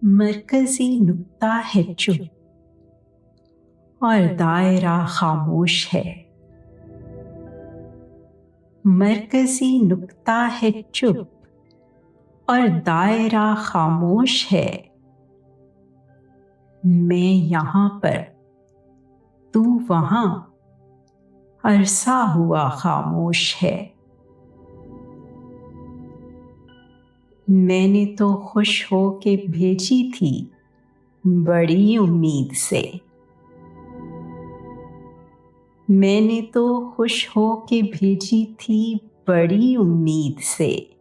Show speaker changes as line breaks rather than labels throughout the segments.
मरकजी नुक्ता है चुप और दायरा खामोश है। मरकजी नुक्ता है चुप और दायरा खामोश है। मैं यहाँ पर, तू वहाँ, अरसा हुआ खामोश है। मैंने तो खुश हो के भेजी थी बड़ी उम्मीद से। मैंने तो खुश हो के भेजी थी बड़ी उम्मीद से।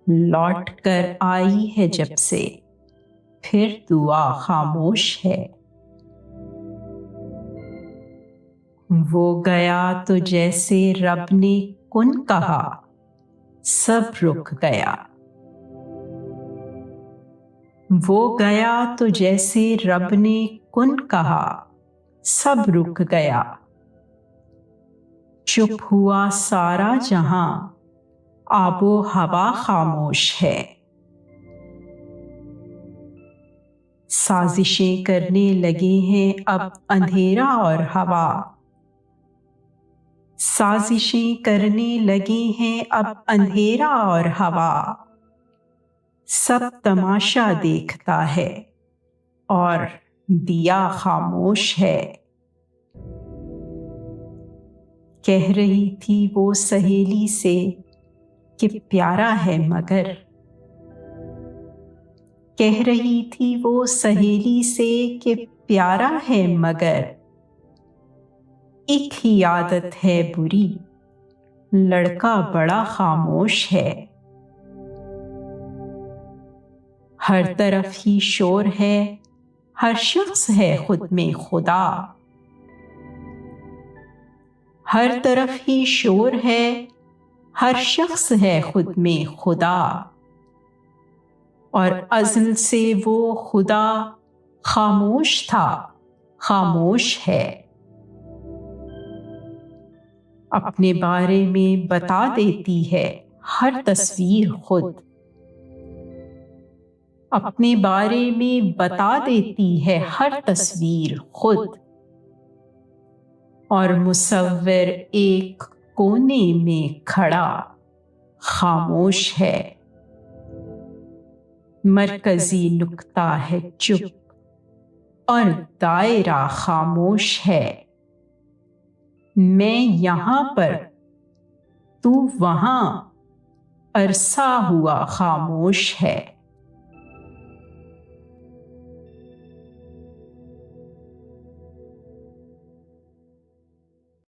लौट कर आई है जब से फिर दुआ खामोश है। वो गया तो जैसे रब ने कुन कहा, सब रुक गया। वो गया तो जैसे रब ने कुन कहा, सब रुक गया। चुप हुआ सारा जहां, आबो हवा खामोश है। साजिशें करने लगे हैं अब अंधेरा और हवा। साजिशें करने लगे हैं अब अंधेरा और हवा। सब तमाशा देखता है और दिया खामोश है। कह रही थी वो सहेली से कि प्यारा है मगर। कह रही थी वो सहेली से कि प्यारा है मगर। एक ही आदत है बुरी, लड़का बड़ा खामोश है। हर तरफ ही शोर है, हर शख्स है खुद में खुदा। हर तरफ ही शोर है, हर शख्स है खुद में खुदा। और अज़ल से वो खुदा खामोश था, खामोश है। अपने बारे में बता देती है हर तस्वीर खुद। अपने बारे में बता देती है हर तस्वीर खुद। और मुसव्विर एक कोने में खड़ा खामोश है। मरकजी नुक्ता है चुप और दायरा खामोश है। मैं यहाँ पर, तू वहाँ, अरसा हुआ खामोश है।